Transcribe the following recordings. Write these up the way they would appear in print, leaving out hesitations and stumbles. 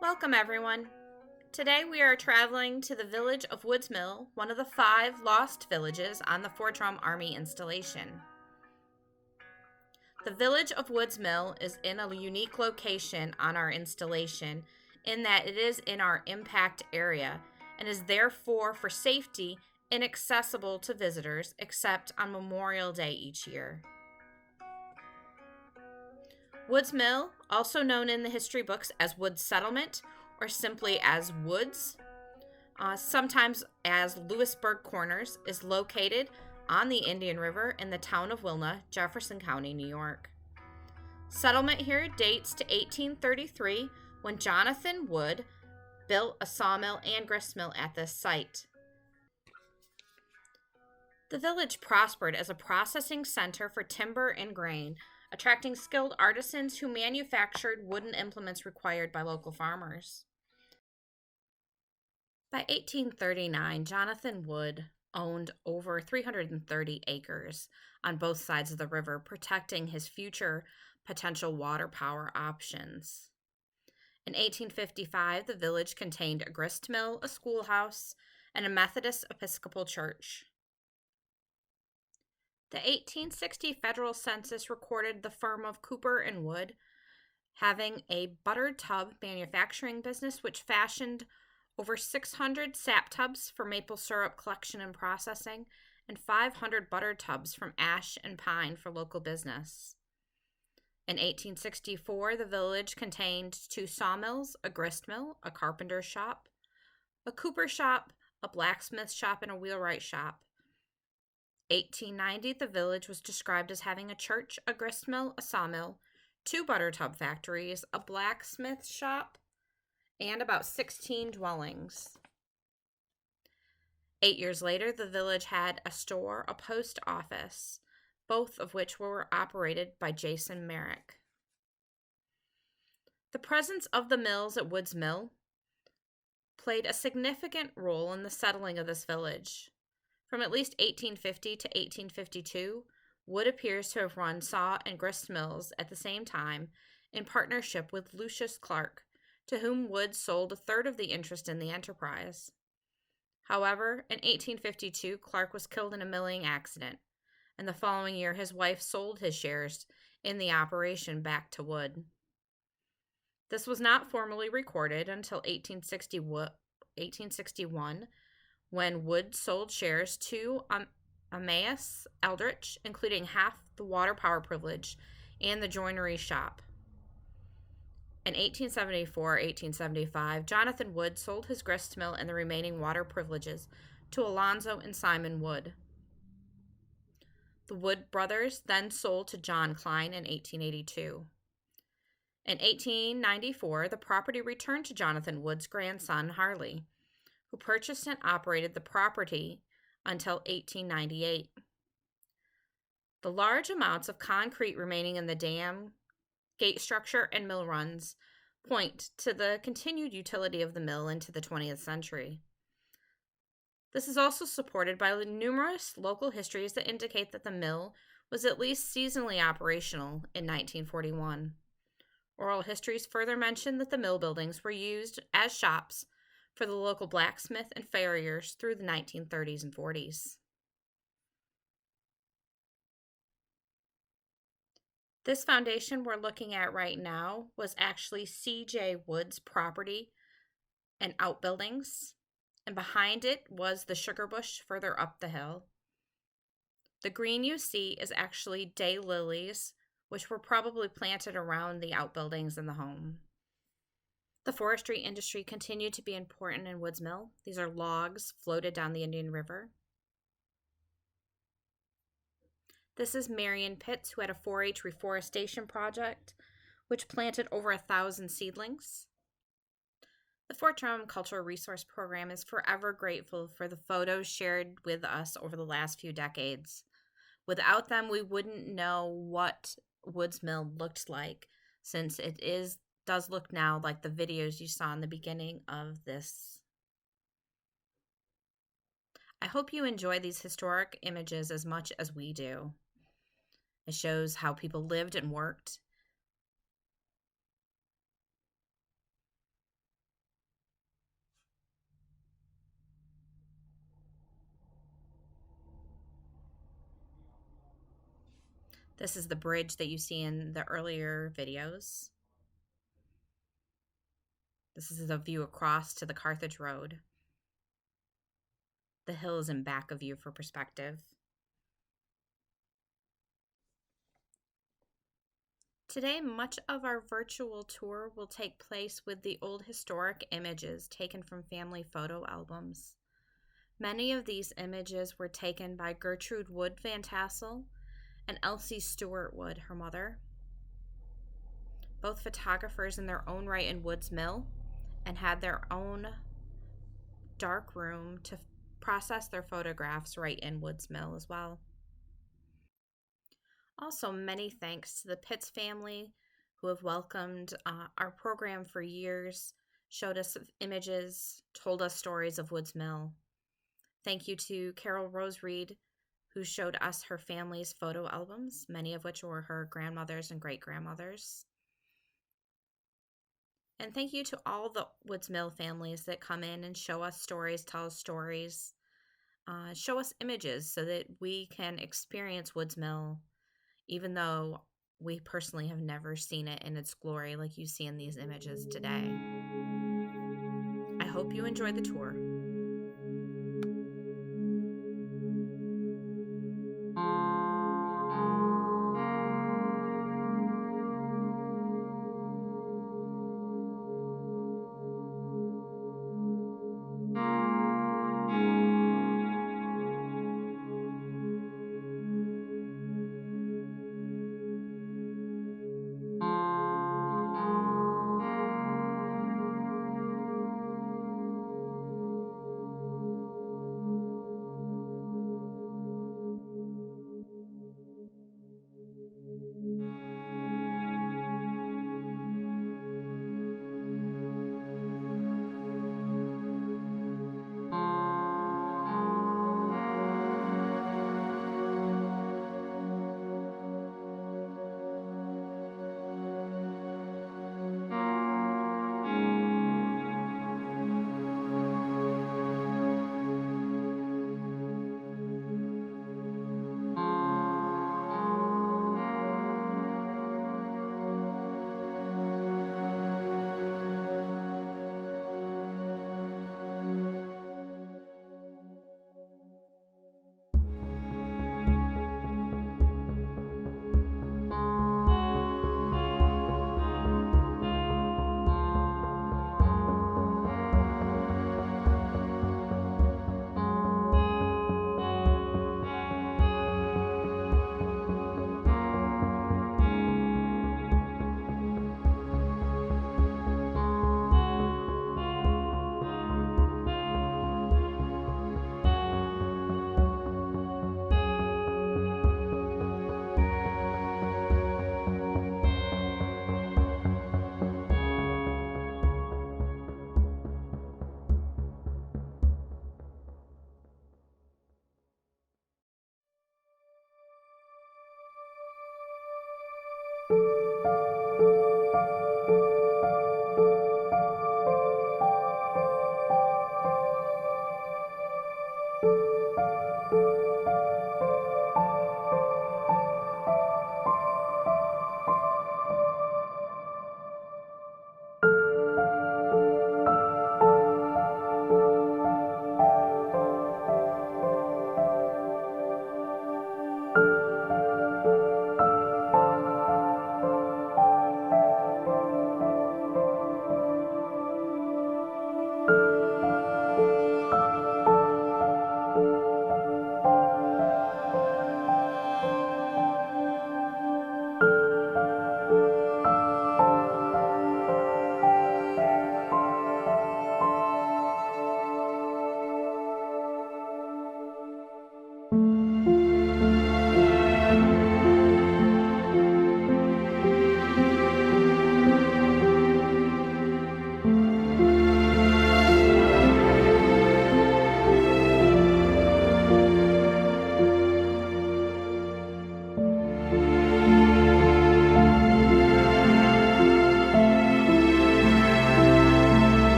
Welcome, everyone. Today we are traveling to the village of Woods Mill, one of the 5 lost villages on the Fort Drum Army installation. The village of Woods Mill is in a unique location on our installation in that it is in our impact area and is therefore, for safety, inaccessible to visitors except on Memorial Day each year. Woods Mill, also known in the history books as Woods Settlement or simply as Woods, sometimes as Lewisburg Corners, is located on the Indian River in the town of Wilna, Jefferson County, New York. Settlement here dates to 1833 when Jonathan Wood built a sawmill and gristmill at this site. The village prospered as a processing center for timber and grain, attracting skilled artisans who manufactured wooden implements required by local farmers. By 1839, Jonathan Wood owned over 330 acres on both sides of the river, protecting his future potential water power options. In 1855, the village contained a grist mill, a schoolhouse, and a Methodist Episcopal church. The 1860 federal census recorded the firm of Cooper and Wood having a butter tub manufacturing business which fashioned over 600 sap tubs for maple syrup collection and processing and 500 butter tubs from ash and pine for local business. In 1864, the village contained 2 sawmills, a grist mill, a carpenter's shop, a cooper shop, a blacksmith shop, and a wheelwright shop. 1890, the village was described as having a church, a gristmill, a sawmill, 2 butter tub factories, a blacksmith shop, and about 16 dwellings. 8 years later, the village had a store, a post office, both of which were operated by Jason Merrick. The presence of the mills at Woods Mill played a significant role in the settling of this village. From at least 1850 to 1852, Wood appears to have run saw and grist mills at the same time in partnership with Lucius Clark, to whom Wood sold a third of the interest in the enterprise. However, in 1852, Clark was killed in a milling accident, and the following year his wife sold his shares in the operation back to Wood. This was not formally recorded until 1861, when Wood sold shares to Emmaus Eldridge, including half the water power privilege and the joinery shop. In 1874-1875, Jonathan Wood sold his grist mill and the remaining water privileges to Alonzo and Simon Wood. The Wood brothers then sold to John Klein in 1882. In 1894, the property returned to Jonathan Wood's grandson, Harley, who purchased and operated the property until 1898. The large amounts of concrete remaining in the dam, gate structure, and mill runs point to the continued utility of the mill into the 20th century. This is also supported by numerous local histories that indicate that the mill was at least seasonally operational in 1941. Oral histories further mention that the mill buildings were used as shops for the local blacksmith and farriers through the 1930s and 40s. This foundation we're looking at right now was actually C.J. Wood's property and outbuildings, and behind it was the sugar bush further up the hill. The green you see is actually daylilies, which were probably planted around the outbuildings and the home. The forestry industry continued to be important in Woods Mill. These are logs floated down the Indian River. This is Marion Pitts, who had a 4-H reforestation project, which planted over 1,000 seedlings. The Fort Drum Cultural Resource Program is forever grateful for the photos shared with us over the last few decades. Without them, we wouldn't know what Woods Mill looked like, since it does look now like the videos you saw in the beginning of this. I hope you enjoy these historic images as much as we do. It shows how people lived and worked This is the bridge that you see in the earlier videos. This is a view across to the Carthage Road. The hill is in back of you for perspective. Today, much of our virtual tour will take place with the old historic images taken from family photo albums. Many of these images were taken by Gertrude Wood Van Tassel and Elsie Stewart Wood, her mother, both photographers in their own right in Woods Mill, and had their own dark room to process their photographs right in Woods Mill as well. Also, many thanks to the Pitts family who have welcomed our program for years, showed us images, told us stories of Woods Mill. Thank you to Carol Rose Reed, who showed us her family's photo albums, many of which were her grandmothers and great-grandmothers. And thank you to all the Woods Mill families that come in and show us stories, tell us stories, show us images so that we can experience Woods Mill, even though we personally have never seen it in its glory like you see in these images today. I hope you enjoy the tour.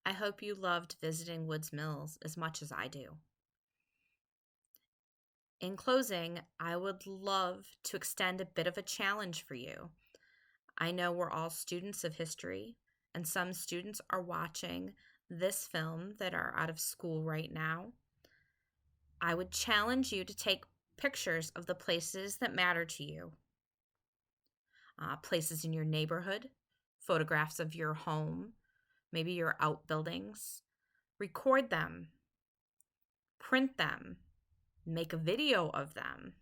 I hope you loved visiting Woods Mills as much as I do. In closing, I would love to extend a bit of a challenge for you. I know we're all students of history, and some students are watching this film that are out of school right now. I would challenge you to take pictures of the places that matter to you, places in your neighborhood, photographs of your home, maybe your outbuildings. Record them, print them, make a video of them.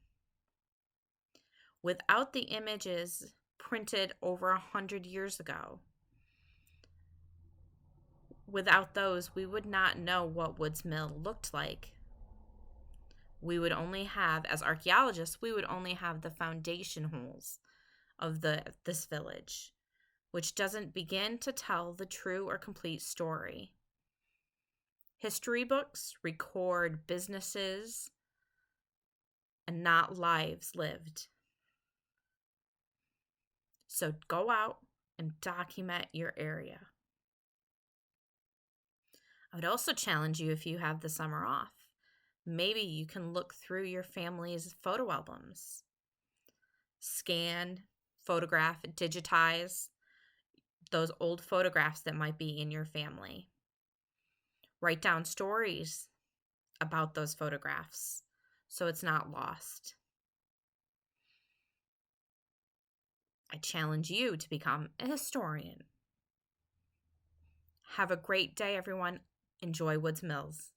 Without the images printed over 100 years ago, without those, we would not know what Woods Mill looked like. We would only have, as archaeologists, we would only have the foundation holes of this village, which doesn't begin to tell the true or complete story. History books record businesses and not lives lived. So go out and document your area. I would also challenge you, if you have the summer off, maybe you can look through your family's photo albums. Scan, photograph, digitize those old photographs that might be in your family. Write down stories about those photographs so it's not lost. I challenge you to become a historian. Have a great day, everyone. Enjoy Woods Mills.